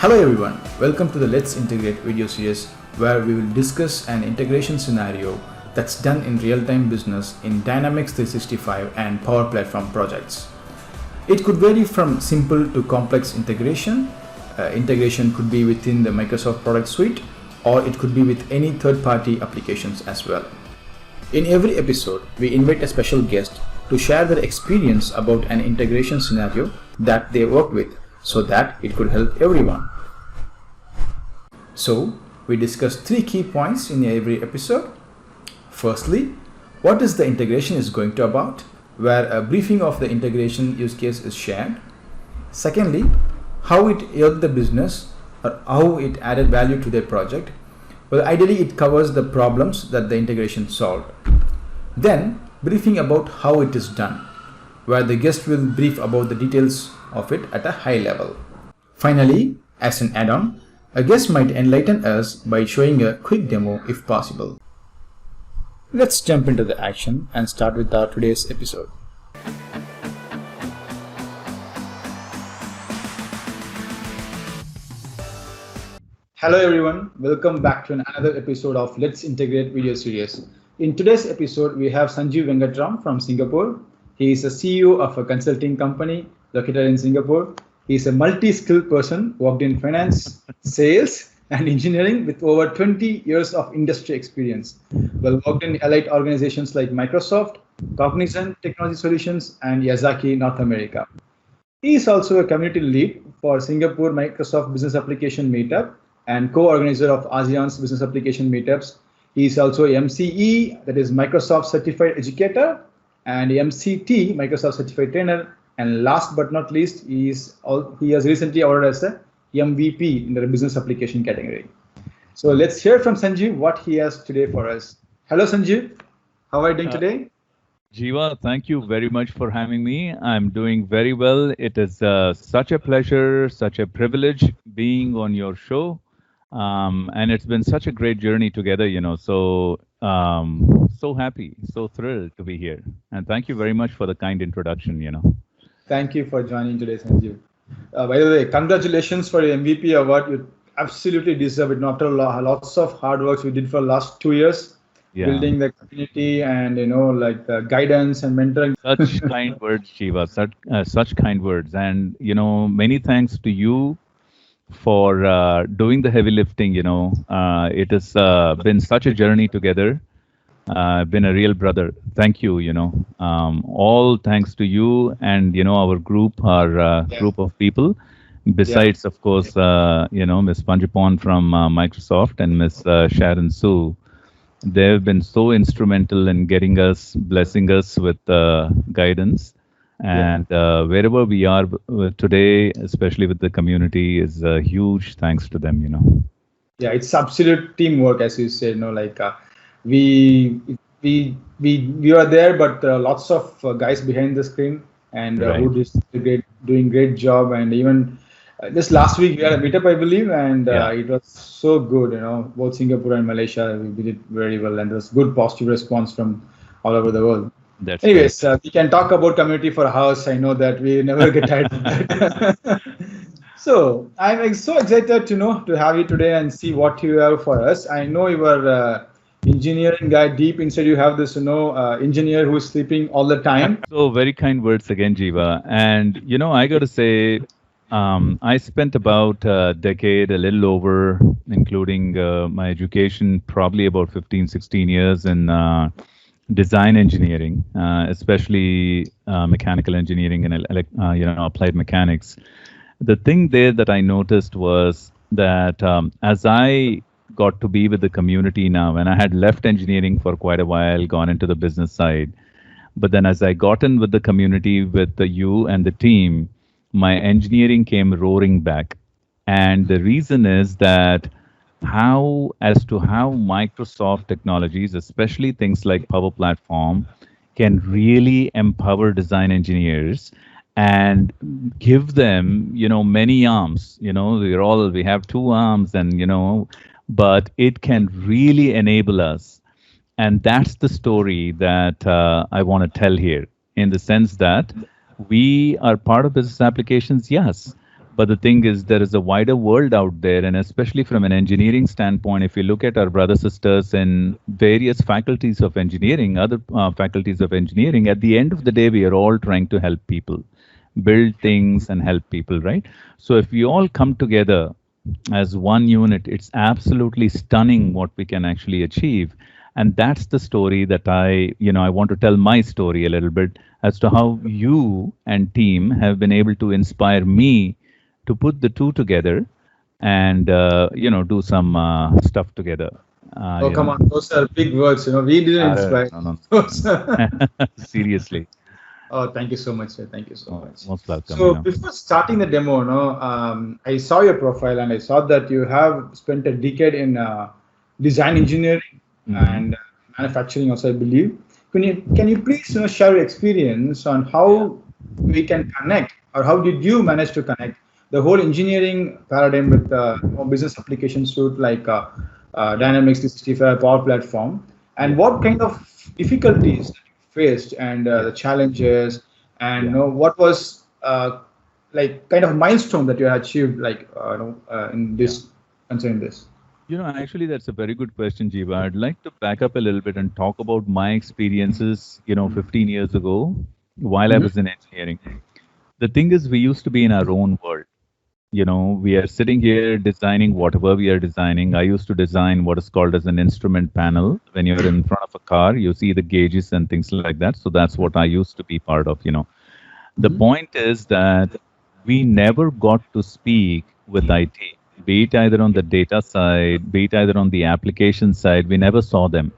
Hello everyone, welcome to the Let's Integrate video series where we will discuss an integration scenario that's done in real-time business in Dynamics 365 and Power Platform projects. It could vary from simple to complex integration. Integration could be within the Microsoft product suite, or it could be with any third-party applications as well. In every episode, we invite a special guest to share their experience about an integration scenario that they work with, so that it could help everyone. So, we discuss 3 key points in every episode. Firstly, what is the integration is going to about, where a briefing of the integration use case is shared. Secondly, how it helped the business or how it added value to their project. Well, ideally it covers the problems that the integration solved. Then, briefing about how it is done, where the guest will brief about the details of it at a high level. Finally, as an add-on, a guest might enlighten us by showing a quick demo if possible. Let's jump into the action and start with our today's episode. Hello everyone, welcome back to another episode of Let's Integrate video series. In today's episode, we have Sanjiv Venkatram from Singapore. He is a CEO of a consulting company located in Singapore. He is a multi-skilled person, worked in finance, sales, and engineering with over 20 years of industry experience. Well, worked in elite organizations like Microsoft, Cognizant Technology Solutions, and Yazaki North America. He is also a community lead for Singapore Microsoft Business Application Meetup and co-organizer of ASEAN's Business Application Meetups. He is also MCE, that is Microsoft Certified Educator, and MCT, Microsoft Certified Trainer. And last but not least, he has recently awarded as a MVP in the business application category. So let's hear from Sanjiv what he has today for us. Hello, Sanjiv. How are you doing today? Jiva, thank you very much for having me. I'm doing very well. It is such a pleasure, such a privilege being on your show. And it's been such a great journey together, so happy, so thrilled to be here. And thank you very much for the kind introduction, Thank you for joining today, Sanjiv. By the way, congratulations for your MVP award. You absolutely deserve it. After lots of hard work we did for the last 2 years, building the community and, the guidance and mentoring. Such kind words, Shiva, such kind words. And, many thanks to you for doing the heavy lifting. It has been such a journey together. Been a real brother. Thank you. All thanks to you and our group, our group of people. Besides, of course, Miss Panjapon from Microsoft and Miss Sharon Su. They've been so instrumental in blessing us with guidance. And wherever we are today, especially with the community, is a huge thanks to them. Yeah, it's absolute teamwork, as you said. We are there, but lots of guys behind the screen and who is doing great job. And even just last week we had a meetup, I believe, and it was so good. Both Singapore and Malaysia, we did very well, and there was good positive response from all over the world. Anyways, we can talk about community for hours. I know that we never get tired of that. So I'm so excited to have you today and see what you have for us. I know you are engineering guy. Deep inside you have this engineer who is sleeping all the time. So very kind words again, Jiva. And I got to say, I spent about a decade, a little over, including my education, probably about 15-16 years in design engineering, especially mechanical engineering and applied mechanics. The thing there that I noticed was that as I got to be with the community now, and I had left engineering for quite a while, gone into the business side. But then as I got in with the community, with you and the team, my engineering came roaring back. And the reason is that how Microsoft technologies, especially things like Power Platform, can really empower design engineers and give them, many arms. We have 2 arms and, but it can really enable us. And that's the story that I want to tell here, in the sense that we are part of business applications, yes, But the thing is, there is a wider world out there, and especially from an engineering standpoint, if you look at our brothers sisters in various faculties of engineering, other faculties of engineering, at the end of the day, we are all trying to help people, build things, and help people, right? So if we all come together as one unit, it's absolutely stunning what we can actually achieve. And that's the story that I want to tell my story a little bit as to how you and team have been able to inspire me to put the two together and do some stuff together. Oh, come on, those are big words. We didn't inspire. No, no, those. seriously. Oh, thank you so much, sir. Thank you so much. Most welcome. So before starting the demo, I saw your profile and I saw that you have spent a decade in design engineering and manufacturing also, I believe. Can you please share your experience on how we can connect, or how did you manage to connect the whole engineering paradigm with business application suite like Dynamics 365 Power Platform, and what kind of difficulties that you faced and the challenges, and what was like kind of milestone that you had achieved in this concerning this? Actually, that's a very good question, Jiva. I'd like to back up a little bit and talk about my experiences, 15 years ago while I was in engineering. The thing is, we used to be in our own world. We are sitting here designing whatever we are designing. I used to design what is called as an instrument panel. When you're in front of a car, you see the gauges and things like that. So that's what I used to be part of. The point is that we never got to speak with IT, be it either on the data side, be it either on the application side. We never saw them.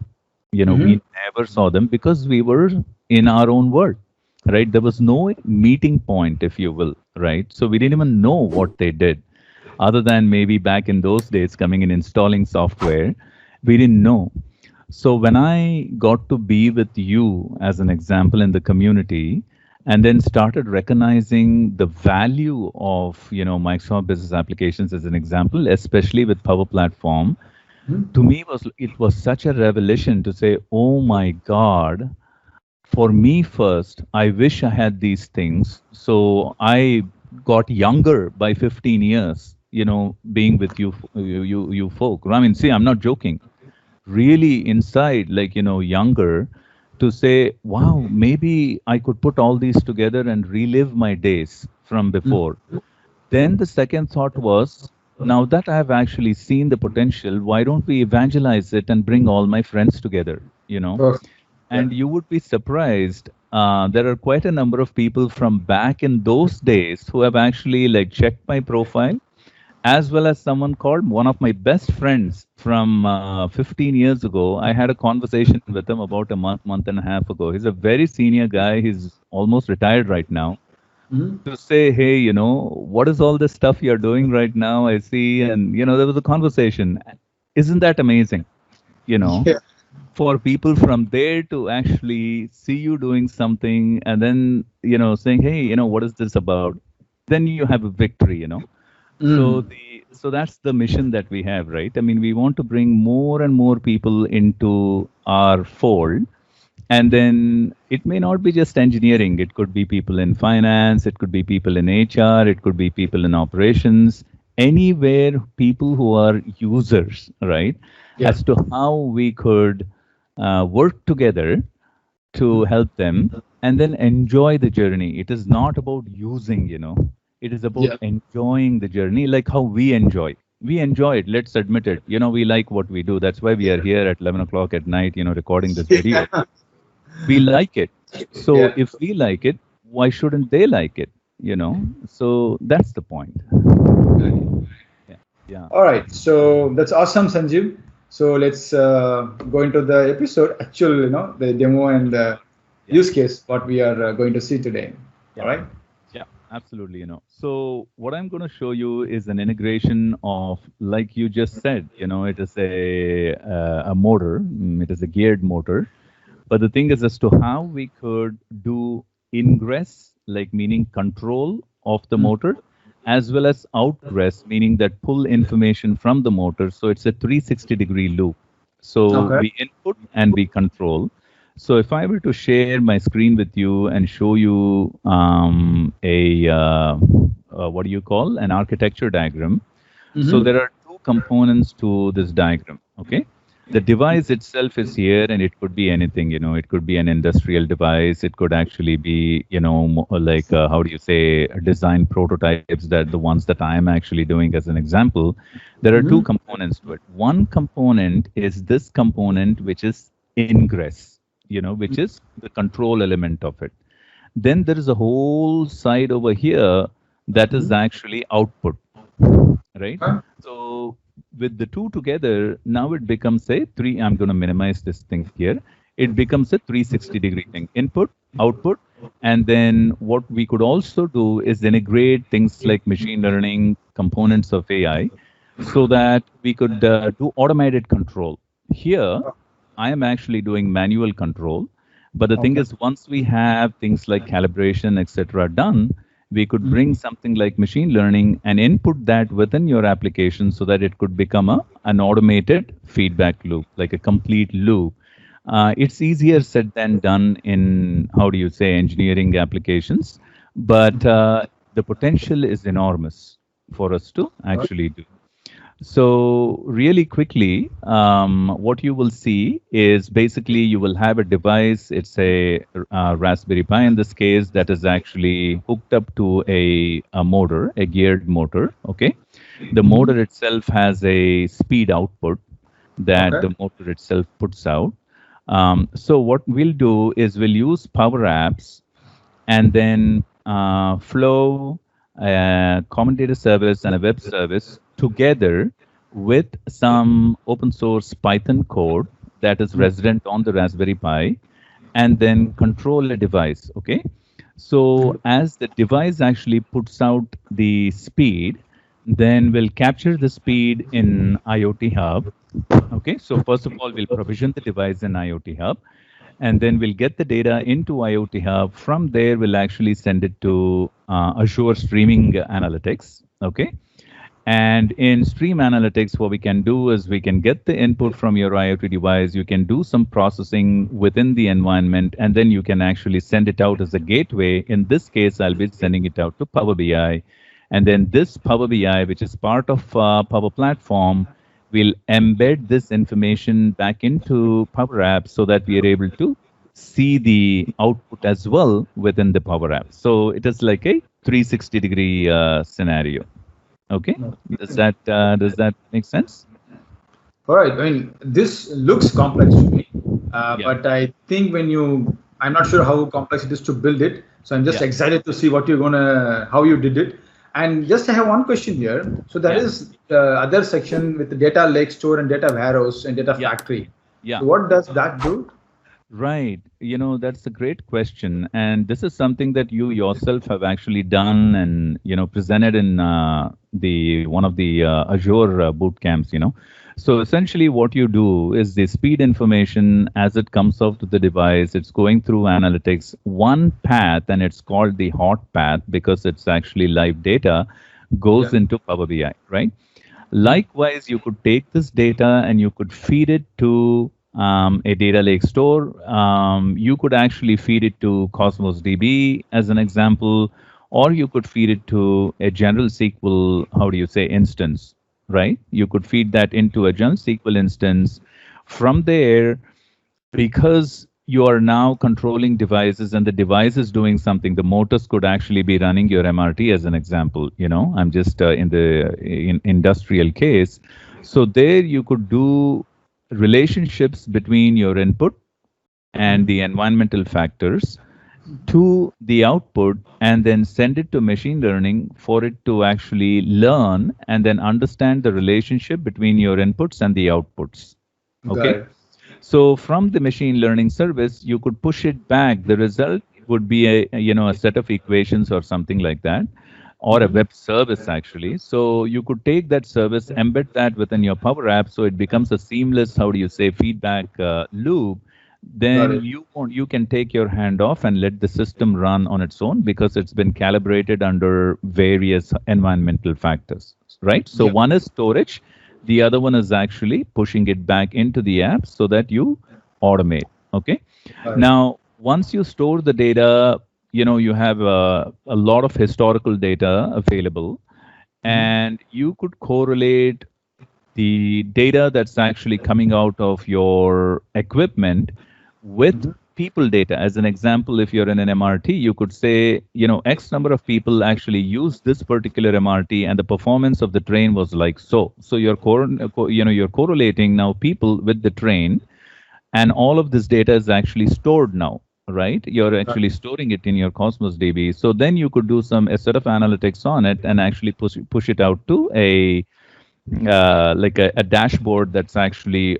We never saw them because we were in our own world. Right? There was no meeting point, if you will, right? So we didn't even know what they did, other than maybe back in those days coming and installing software. We didn't know. So when I got to be with you as an example in the community, and then started recognizing the value of Microsoft Business Applications as an example, especially with Power Platform, to me it was such a revelation to say, oh my God. For me first, I wish I had these things. So I got younger by 15 years, being with you folk. I mean, see, I'm not joking. Really inside, younger, to say, wow, maybe I could put all these together and relive my days from before. Then the second thought was, now that I've actually seen the potential, why don't we evangelize it and bring all my friends together, And you would be surprised. There are quite a number of people from back in those days who have actually checked my profile, as well as someone called one of my best friends from 15 years ago. I had a conversation with him about a month and a half ago. He's a very senior guy. He's almost retired right now. To say, hey, what is all this stuff you're doing right now? I see. And, there was a conversation. Isn't that amazing? Yeah. For people from there to actually see you doing something and then, saying, hey, what is this about? Then you have a victory, So that's the mission that we have, right? I mean, we want to bring more and more people into our fold. And then it may not be just engineering. It could be people in finance. It could be people in HR. It could be people in operations. Anywhere, people who are users, right? Yeah. As to how we could work together to help them and then enjoy the journey. It is not about using, it is about enjoying the journey, like how we enjoy. We enjoy it. Let's admit it. We like what we do. That's why we are here at 11 o'clock at night, recording this video. We like it. So if we like it, why shouldn't they like it? So that's the point. Yeah. All right. So that's awesome, Sanjiv. So let's go into the episode, actual, the demo and the use case, what we are going to see today. All right? Yeah, absolutely. So what I'm going to show you is an integration of, like you just said, it is a motor. It is a geared motor. But the thing is as to how we could do ingress, meaning control of the motor, as well as outgress, meaning that pull information from the motor. So it's a 360-degree loop. So we input and we control. So if I were to share my screen with you and show you a what do you call an architecture diagram? So Mm-hmm. there are two components to this diagram. Okay. The device itself is here, and it could be anything. It could be an industrial device. It could actually be, like how do you say, design prototypes, that the ones that I am actually doing as an example. There are two Mm-hmm. components to it. One component is this component, which is ingress, which is the control element of it. Then there is a whole side over here that is Mm-hmm. actually output, right? Okay. So with the two together, now it becomes a three. I'm going to minimize this thing here. It becomes a 360-degree thing: input, output. And then what we could also do is integrate things like machine learning, components of AI, so that we could do automated control. Here, I am actually doing manual control. But the thing Okay. is, once we have things like calibration, etc., done, we could bring something like machine learning and input that within your application so that it could become an automated feedback loop, like a complete loop. It's easier said than done in, how do you say, engineering applications, but the potential is enormous for us to actually do. So really quickly, what you will see is basically you will have a device. It's a Raspberry Pi in this case that is actually hooked up to a motor, a geared motor. Okay, the Mm-hmm. motor itself has a speed output that Okay. the motor itself puts out. So what we'll do is we'll use Power Apps and then Flow, common data service, and a web service together with some open source Python code that is resident on the Raspberry Pi, and then control a device. Okay. So as the device actually puts out the speed, then we'll capture the speed in IoT Hub. Okay. So first of all, we'll provision the device in IoT Hub, and then we'll get the data into IoT Hub. From there, we'll actually send it to Azure Streaming Analytics. Okay. And in Stream Analytics, what we can do is we can get the input from your IoT device. You can do some processing within the environment, and then you can actually send it out as a gateway. In this case, I'll be sending it out to Power BI. And then this Power BI, which is part of Power Platform, will embed this information back into Power Apps so that we are able to see the output as well within the Power App. So it is like a 360-degree scenario. Okay. Does that make sense? All right. I mean, this looks complex to me, Yeah. but I think I'm not sure how complex it is to build it. So I'm just Yeah. excited to see how you did it. And just I have one question here. So there Yeah. is the other section with the data lake store and data warehouse and data Yeah. factory. Yeah. So what does that do? Right. That's a great question. And this is something that you yourself have actually done and, presented in the one of the Azure boot camps. So essentially what you do is the speed information as it comes out to the device, it's going through analytics, one path, and it's called the hot path because it's actually live data, goes Yeah. into Power BI, right? Likewise, you could take this data and you could feed it to a data lake store. You could actually feed it to Cosmos DB as an example, or you could feed it to a general SQL, how do you say, instance, right? You could feed that into a general SQL instance. From there, because you are now controlling devices and the device is doing something, the motors could actually be running your MRT as an example. I'm just in the industrial case. So there you could do relationships between your input and the environmental factors to the output, and then send it to machine learning for it to actually learn and then understand the relationship between your inputs and the outputs. Got Okay. it. So from the machine learning service, you could push it back. The result would be a set of equations or something like that, or a web service actually. So you could take that service, embed that within your Power App, so it becomes a seamless, how do you say, feedback loop. Got Then it. you can take your hand off and let the system run on its own because it's been calibrated under various environmental factors, right? So Yeah. one is storage, the other one is actually pushing it back into the app so that you automate. Okay. Right. Now, once you store the data, you have a lot of historical data available, Mhm. and you could correlate the data that's actually coming out of your equipment with Mhm. people data. As an example, if you're in an MRT, you could say, X number of people actually used this particular MRT and the performance of the train was like so. So you're correlating now people with the train, and all of this data is actually stored now, right? You're Right. actually storing it in your Cosmos DB. So then you could do a set of analytics on it and actually push it out to a like a dashboard that's actually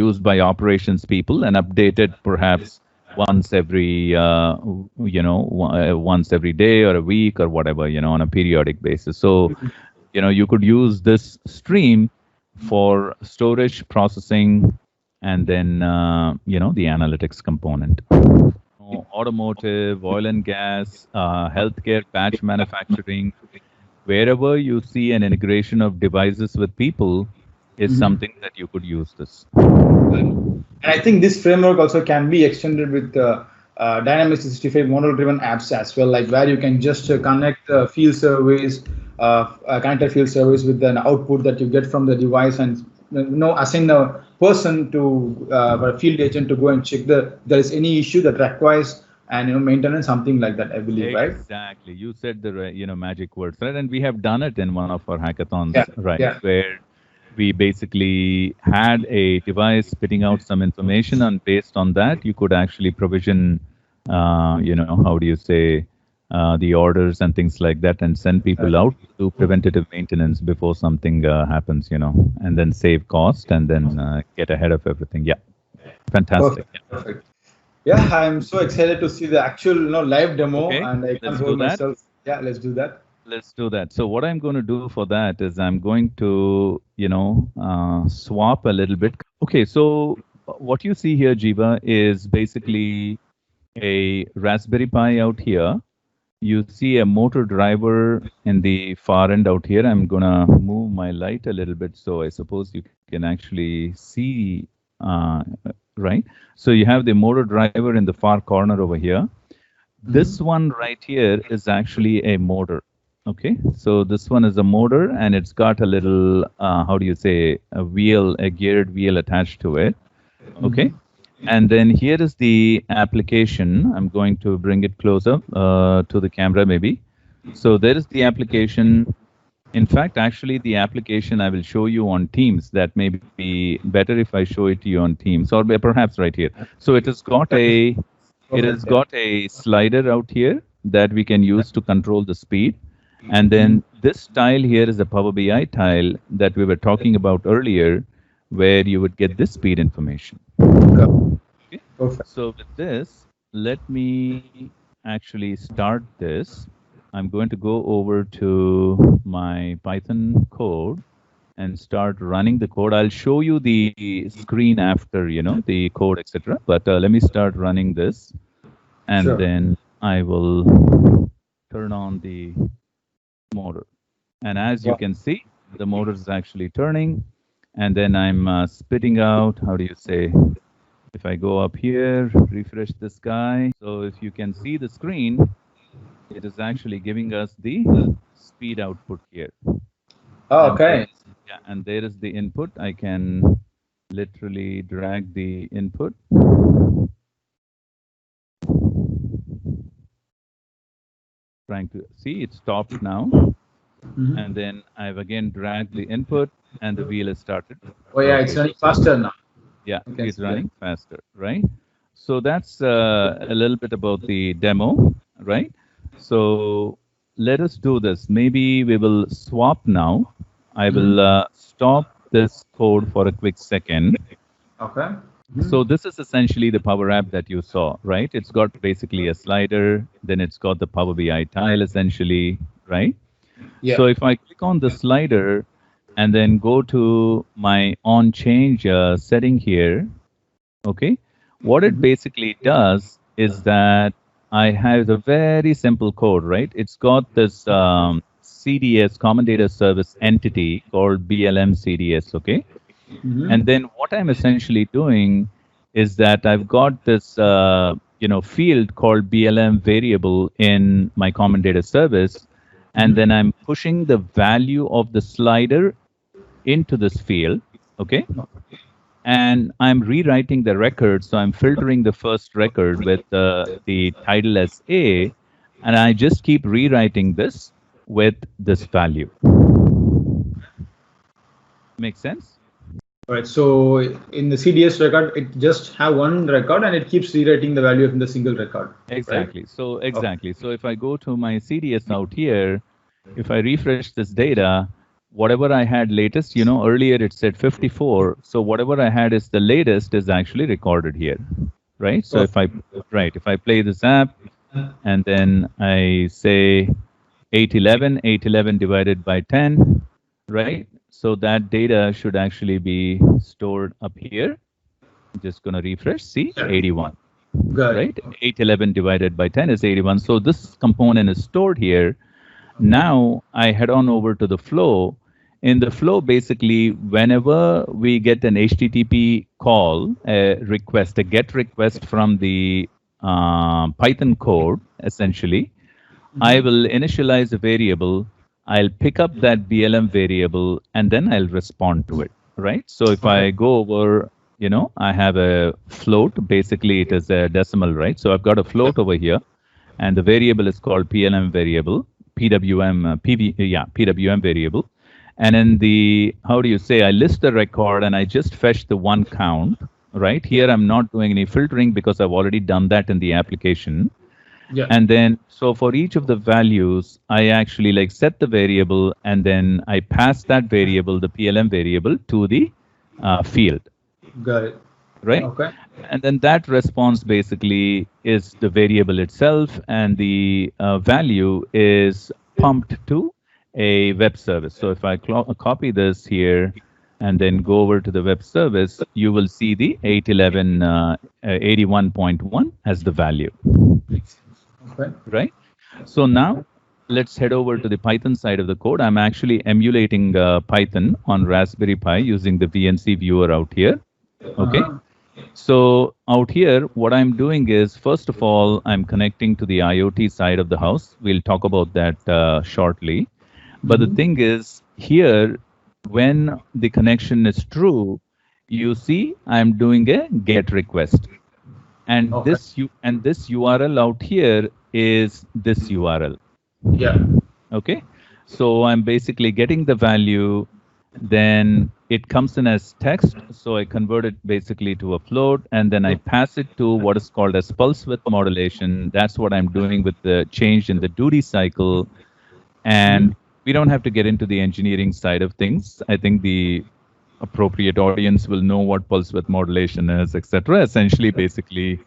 used by operations people and updated perhaps once every once every day or a week or whatever, on a periodic basis. So you could use this stream for storage, processing, and then the analytics component. Automotive, oil and gas, healthcare, batch manufacturing, wherever you see an integration of devices with people is Mhm. something that you could use this. And I think this framework also can be extended with Dynamics 365 model-driven apps as well, like where you can just connect field service, connect a field service with an output that you get from the device, and assign a person to a field agent to go and check there is any issue that requires and maintenance, something like that. I believe, right? Exactly. You said the magic words, right? And we have done it in one of our hackathons, Yeah, right? yeah. Where we basically had a device spitting out some information, and based on that, you could actually provision, how do you say, the orders and things like that, and send people out to do preventative maintenance before something happens, and then save cost and then get ahead of everything. Yeah, fantastic. Perfect, perfect. Yeah, I'm so excited to see the actual live demo, Okay, and I can't let's hold do that. myself. Yeah, let's do that. Let's do that. So what I'm going to do for that is I'm going to, swap a little bit. Okay, so what you see here, Jiva, is basically a Raspberry Pi out here. You see a motor driver in the far end out here. I'm going to move my light a little bit so I suppose you can actually see, uh, right? So you have the motor driver in the far corner over here. This Hmm. one right here is actually a motor. Okay, so this one is a motor and it's got a little, how do you say, a wheel, a geared wheel attached to it. Okay, Hmm. and then here is the application. I'm going to bring it closer to the camera maybe. So there is the application. In fact, actually, the application I will show you on Teams. That may be better if I show it to you on Teams, or perhaps right here. So it has Perfect. Yeah. got a slider out here that we can use to control the speed. And Hmm. then this tile here is a Power BI tile that we were talking about earlier, where you would get this speed information. Okay. Perfect. So with this, let me actually start this. I'm going to go over to my Python code and start running the code. I'll show you the screen after, the code, etc. But let me start running this, and Sure. then I will turn on the motor. And as you Wow. can see, the motor is actually turning, and then I'm spitting out, how do you say, if I go up here, refresh this guy. So if you can see the screen, it is actually giving us the speed output here. Oh, And there okay. is, yeah, and there is the input. I can literally drag the input, trying to see it stopped now. Hmm. And then I've again dragged the input and the wheel has started. Oh, yeah, it's Okay. running faster now. Yeah, You can it's see that. running faster, right? So that's a little bit about the demo, right? So let us do this. Maybe we will swap now. I Hmm. will stop this code for a quick second. Okay. So Hmm. this is essentially the Power App that you saw, right? It's got basically a slider, then it's got the Power BI tile essentially, right? Yeah. So if I click on the slider and then go to my on change setting here, okay, what it Hmm. basically does is that I have a very simple code, right? It's got this CDS, Common Data Service entity called BLM CDS, okay? Hmm. And then what I'm essentially doing is that I've got this field called BLM variable in my common data service, and then I'm pushing the value of the slider into this field. Okay. And I'm rewriting the record. So I'm filtering the first record with the title as A, and I just keep rewriting this with this value. Make sense? All right. So in the CDS record, it just have one record and it keeps rewriting the value in the single record. Exactly. Right? So exactly. So if I go to my CDS out here, if I refresh this data, whatever I had latest, earlier it said 54. So whatever I had is the latest is actually recorded here, right? So if I play this app and then I say 811 divided by 10, right? So that data should actually be stored up here. I'm just going to refresh. See, 81. Right? 811 divided by 10 is 81. So this component is stored here. Now I head on over to the flow. In the flow, basically, whenever we get an HTTP call, a request, a GET request from the Python code, essentially, I will initialize a variable. I'll pick up that BLM variable, and then I'll respond to it, right? So if I go over, I have a float. Basically, it is a decimal, right? So I've got a float over here, and the variable is called PLM variable, PWM variable. And in the, I list the record, and I just fetch the one count, right? Here, I'm not doing any filtering because I've already done that in the application. Yeah. And then, so for each of the values, I actually set the variable, and then I pass that variable, the PLM variable, to the field. Got it. Right? Okay. And then that response basically is the variable itself, and the value is pumped to a web service. So if I copy this here and then go over to the web service, you will see the 811 81.1 as the value. Okay. Right? So now let's head over to the Python side of the code. I'm actually emulating Python on Raspberry Pi using the VNC viewer out here. Okay. So out here, what I'm doing is, first of all, I'm connecting to the IoT side of the house. We'll talk about that shortly. But the thing is, here, when the connection is true, you see I'm doing a GET request. And this URL out here is this URL. Yeah. Okay. So I'm basically getting the value, then it comes in as text. So I convert it basically to a float, and then I pass it to what is called as pulse width modulation. That's what I'm doing with the change in the duty cycle. And we don't have to get into the engineering side of things. I think the appropriate audience will know what pulse width modulation is, etc. Essentially, basically,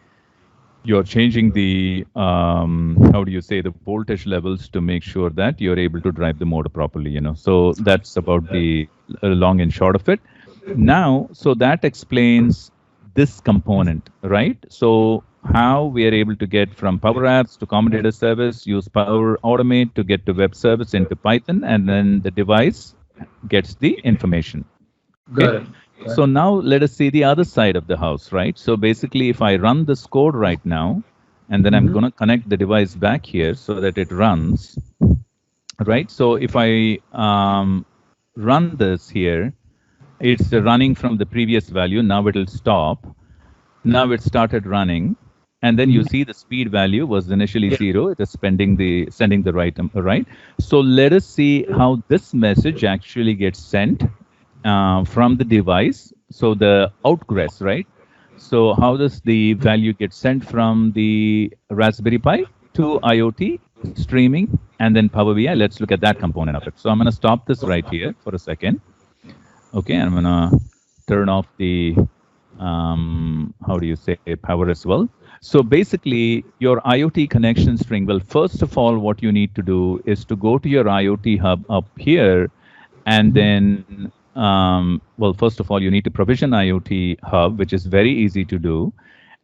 you're changing the, the voltage levels to make sure that you're able to drive the motor properly, So that's about the long and short of it. Now, so that explains this component, right? So how we are able to get from Power Apps to Common Data Service, use Power Automate to get to web service into Python, and then the device gets the information. Got it. So now let us see the other side of the house, right? So basically, if I run this code right now, and then I'm going to connect the device back here so that it runs, right? So if I run this here, it's running from the previous value. Now it will stop. Now it started running. And then you see the speed value was initially 0. It is sending the right. So let us see how this message actually gets sent from the device. So the outgress, right? So how does the value get sent from the Raspberry Pi to IoT, streaming, and then Power BI? Let's look at that component of it. So I'm going to stop this right here for a second. Okay, I'm going to turn off the, power as well. So basically, your IoT connection string, well, first of all, what you need to do is to go to your IoT hub up here, and then, first of all, you need to provision IoT hub, which is very easy to do.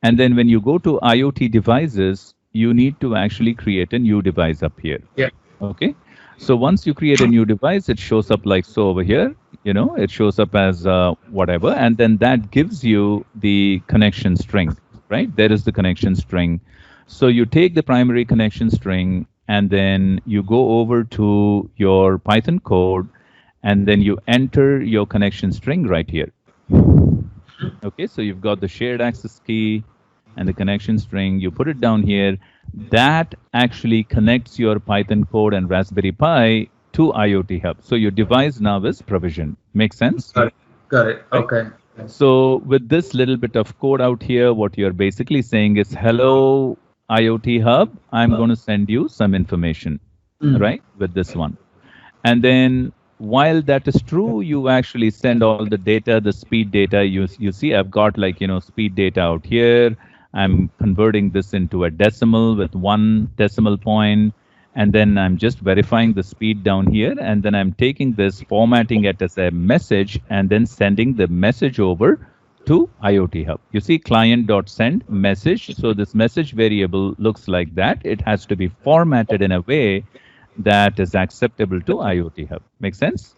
And then when you go to IoT devices, you need to actually create a new device up here. Yeah. Okay. So once you create a new device, it shows up like so over here. It shows up as whatever, and then that gives you the connection string, right? There is the connection string. So you take the primary connection string, and then you go over to your Python code, and then you enter your connection string right here. Okay, so you've got the shared access key and the connection string. You put it down here. That actually connects your Python code and Raspberry Pi to IoT Hub. So your device now is provisioned. Make sense? Got it. Got it. Right? Okay. So with this little bit of code out here, what you're basically saying is, hello, IoT Hub, I'm going to send you some information, right, with this one. And then while that is true, you actually send all the data, the speed data. You see, I've got like, speed data out here. I'm converting this into a decimal with 1 decimal point. And then I'm just verifying the speed down here. And then I'm taking this, formatting it as a message, and then sending the message over to IoT Hub. You see client.send message. So this message variable looks like that. It has to be formatted in a way that is acceptable to IoT Hub. Make sense?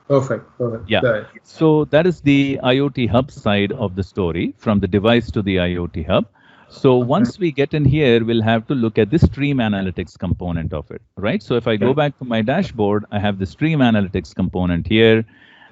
Perfect. Perfect. Yeah. Got it. So that is the IoT Hub side of the story, from the device to the IoT Hub. So once we get in here, we'll have to look at the stream analytics component of it, right? So if I go back to my dashboard, I have the stream analytics component here.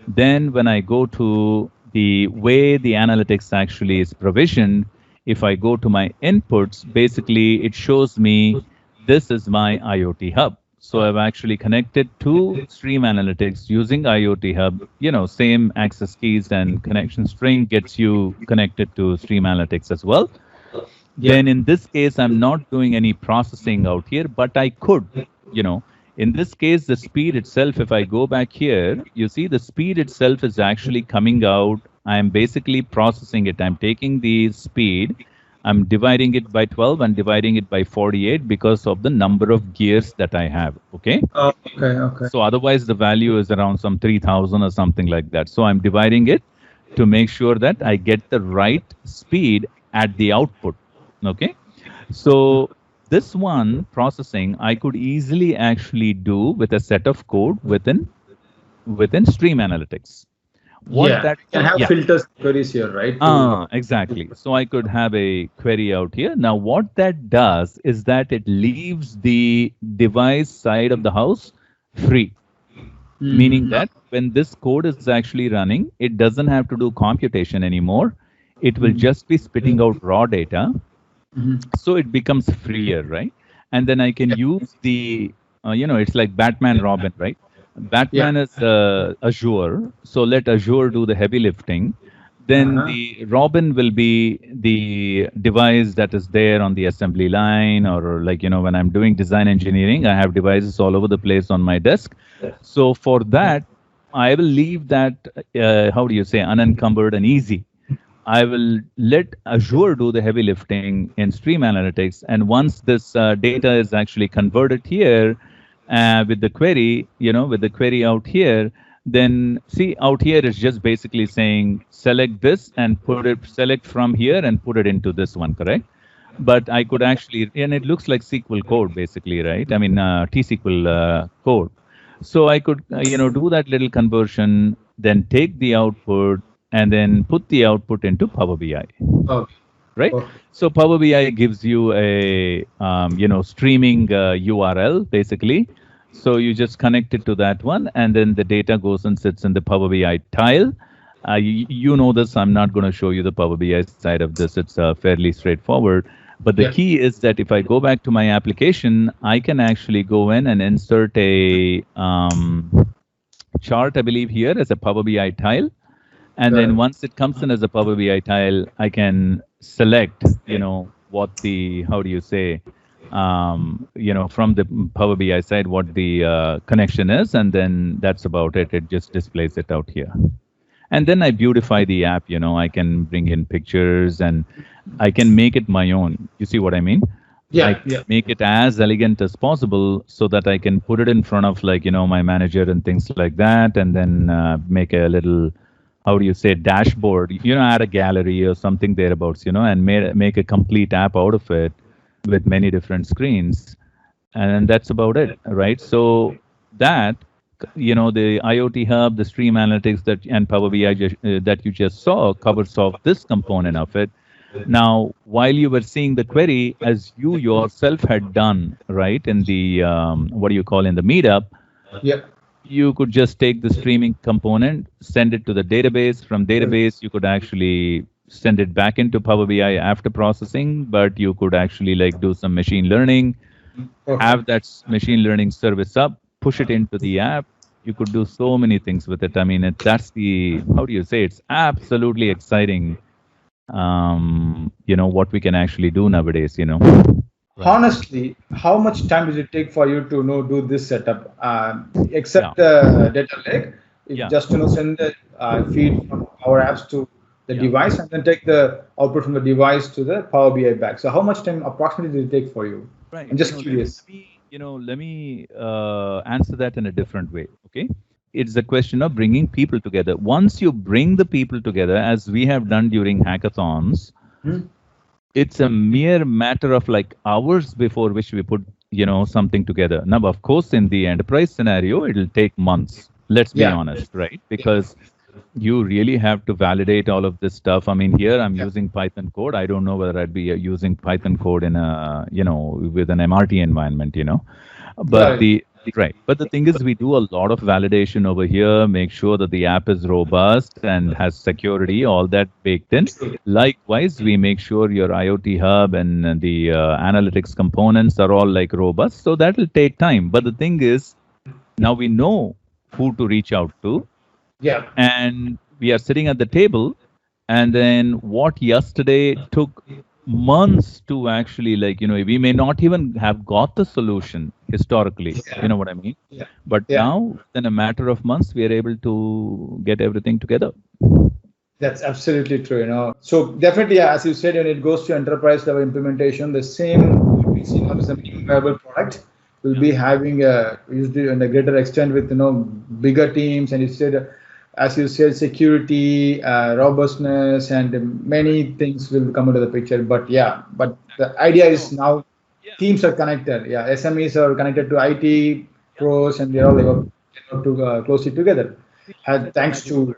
Then when I go to the way the analytics actually is provisioned, if I go to my inputs, basically it shows me this is my IoT Hub. So I've actually connected to Stream Analytics using IoT Hub. Same access keys and connection string gets you connected to Stream Analytics as well. Yeah. Then in this case, I'm not doing any processing out here, but I could, in this case, the speed itself, if I go back here, you see the speed itself is actually coming out. I'm basically processing it. I'm taking the speed, I'm dividing it by 12 and dividing it by 48 because of the number of gears that I have. Okay. Okay. So otherwise the value is around some 3000 or something like that. So I'm dividing it to make sure that I get the right speed at the output. Okay. So this one processing I could easily actually do with a set of code within Stream Analytics. What that can have filters queries here, right? Exactly. So I could have a query out here. Now what that does is that it leaves the device side of the house free. Meaning that when this code is actually running, it doesn't have to do computation anymore. It will just be spitting out raw data. So it becomes freer, right? And then I can use the, it's like Batman Robin, right? Batman is Azure, so let Azure do the heavy lifting. Then the Robin will be the device that is there on the assembly line, or like, when I'm doing design engineering, I have devices all over the place on my desk. So for that, I will leave that, unencumbered and easy. I will let Azure do the heavy lifting in Stream Analytics. And once this data is actually converted here, with the query out here, then see out here is just basically saying select this and select from here and put it into this one, correct? But I could actually, and it looks like SQL code basically, right? I mean T-SQL code. So I could do that little conversion, then take the output and then put the output into Power BI. Right? So Power BI gives you a streaming URL basically. So you just connect it to that one, and then the data goes and sits in the Power BI tile. You know this. I'm not going to show you the Power BI side of this. It's fairly straightforward. But the key is that if I go back to my application, I can actually go in and insert a chart, I believe, here as a Power BI tile. And then once it comes in as a Power BI tile, I can select, what the, from the Power BI side, what the connection is. And then that's about it. It just displays it out here. And then I beautify the app, I can bring in pictures and I can make it my own. You see what I mean? Make it as elegant as possible so that I can put it in front of my manager and things like that. And then make a little, dashboard, add a gallery or something thereabouts, and make a complete app out of it with many different screens. And that's about it, right? So that the IoT hub, the stream analytics and Power BI that you just saw covers off this component of it. Now, while you were seeing the query, as you yourself had done, right, in the what do you call in the meetup, Yeah. you could just take the streaming component, send it to the database. From database, you could actually send it back into Power BI after processing, but you could actually like do some machine learning, have that machine learning service up, push it into the app. You could do so many things with it. I mean, that's the, how do you say, it's absolutely exciting, what we can actually do nowadays. Right. Honestly, how much time does it take for you to do this setup? Except the data lake, just send the feed from our apps to the device and then take the output from the device to the Power BI back. So how much time approximately does it take for you? Right. I'm just curious. Let me answer that in a different way. Okay. It's a question of bringing people together. Once you bring the people together, as we have done during hackathons, it's a mere matter of like hours before which we put, something together. Now, of course, in the enterprise scenario, it'll take months. Let's be honest, right? Because you really have to validate all of this stuff. I mean, here I'm using Python code. I don't know whether I'd be using Python code in a, with an MRT environment, but but the thing is, we do a lot of validation over here, make sure that the app is robust and has security, all that baked in. Likewise, we make sure your IoT hub and the analytics components are all like robust. So that will take time. But the thing is, now we know who to reach out to. Yeah. And we are sitting at the table, and then what yesterday took months to actually, like, we may not even have got the solution historically, you know what I mean? But now, in a matter of months, we are able to get everything together. That's absolutely true, So definitely, as you said, when it goes to enterprise level implementation, the same, as a minimum viable product will be having usually in a greater extent with, bigger teams, and you said, as you said, security, robustness, and many things will come into the picture. But the idea is now teams are connected. Yeah, SMEs are connected to IT pros, and they're all able to closely together. Thanks to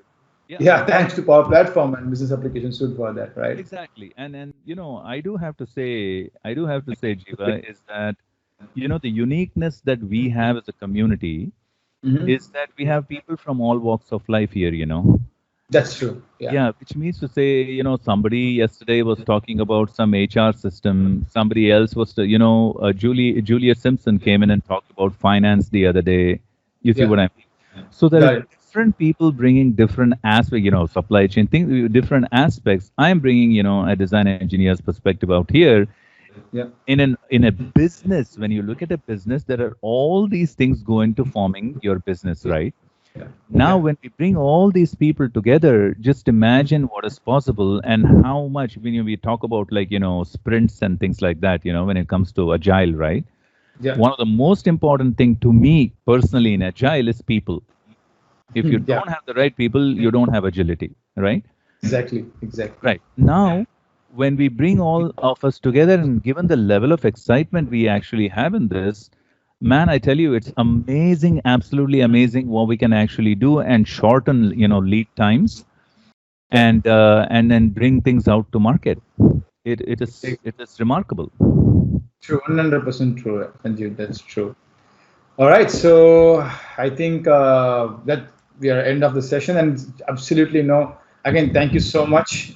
Power Platform and Business Application Suite for that, right? Exactly. And I do have to say, Jiva, is that the uniqueness that we have as a community. Is that we have people from all walks of life here, That's true. Yeah, which means to say, somebody yesterday was talking about some HR system. Somebody else was, Julia Simpson came in and talked about finance the other day. You see what I mean? So there are different people bringing different aspects, supply chain things, different aspects. I'm bringing, a design engineer's perspective out here. In a business, when you look at a business, there are all these things go into forming your business, right? Now, when we bring all these people together, just imagine what is possible and how much, when we talk about like, sprints and things like that, when it comes to agile, right? One of the most important thing to me personally in agile is people. If you don't have the right people, you don't have agility, right? Exactly. Right. Now, when we bring all of us together and given the level of excitement we actually have in this, man, I tell you, it's amazing, absolutely amazing what we can actually do and shorten, lead times and then bring things out to market. It is remarkable. True, 100% true, Sanjiv. That's true. All right, so I think that we are end of the session, and absolutely Again, thank you so much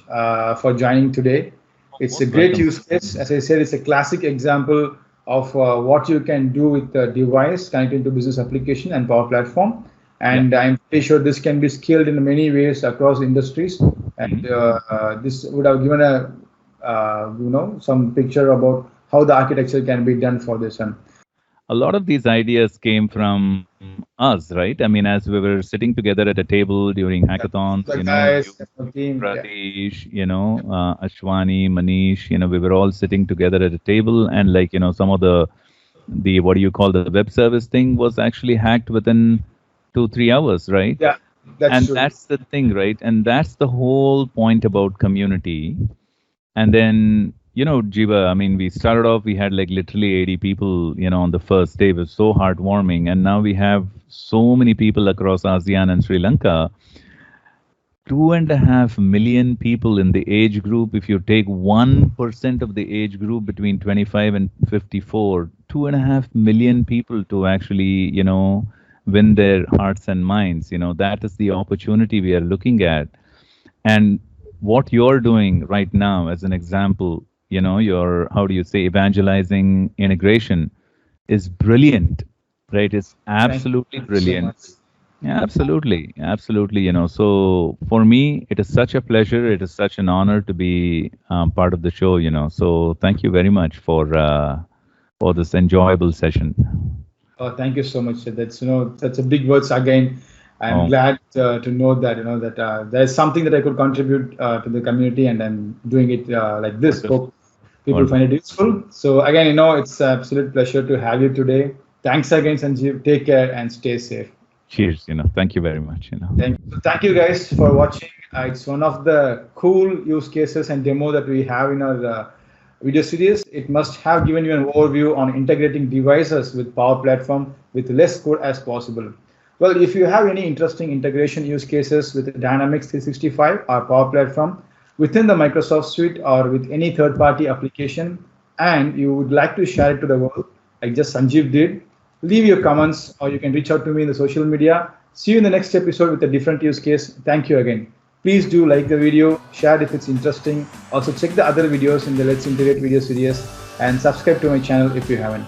for joining today. It's a great use case. As I said, it's a classic example of what you can do with the device connected to business application and Power Platform. And I'm pretty sure this can be scaled in many ways across industries. And this would have given some picture about how the architecture can be done for this one. A lot of these ideas came from us, right? I mean, as we were sitting together at a table during hackathons, Pradesh, Ashwani, Manish, we were all sitting together at a table, and like, some of the what do you call the web service thing was actually hacked within 2-3 hours, right? Yeah, that's true. That's the thing, right? And that's the whole point about community. And then, Jiva, I mean, we started off, we had like literally 80 people, on the first day. It was so heartwarming. And now we have so many people across ASEAN and Sri Lanka. 2.5 million people in the age group. If you take 1% of the age group between 25 and 54, 2.5 million people to actually, win their hearts and minds. That is the opportunity we are looking at. And what you're doing right now, as an example, your, how do you say, evangelizing integration is brilliant, right? It's Thank absolutely you so brilliant. much. Yeah, absolutely, absolutely. So for me, it is such a pleasure. It is such an honor to be part of the show. So thank you very much for this enjoyable session. Oh, thank you so much. That's a big words again. I'm Oh, glad to know that that there's something that I could contribute to the community, and I'm doing it like this. wonderful, Hope people find wonderful. it useful. So again, it's an absolute pleasure to have you today. Thanks again, Sanjeev. Take care and stay safe. Cheers. Thank you very much. Thank you guys for watching. It's one of the cool use cases and demo that we have in our video series. It must have given you an overview on integrating devices with Power Platform with less code as possible. Well, if you have any interesting integration use cases with Dynamics 365 or Power Platform within the Microsoft Suite or with any third-party application, and you would like to share it to the world, like just Sanjeev did, leave your comments or you can reach out to me in the social media. See you in the next episode with a different use case. Thank you again. Please do like the video, share if it's interesting. Also check the other videos in the Let's Integrate video series and subscribe to my channel if you haven't.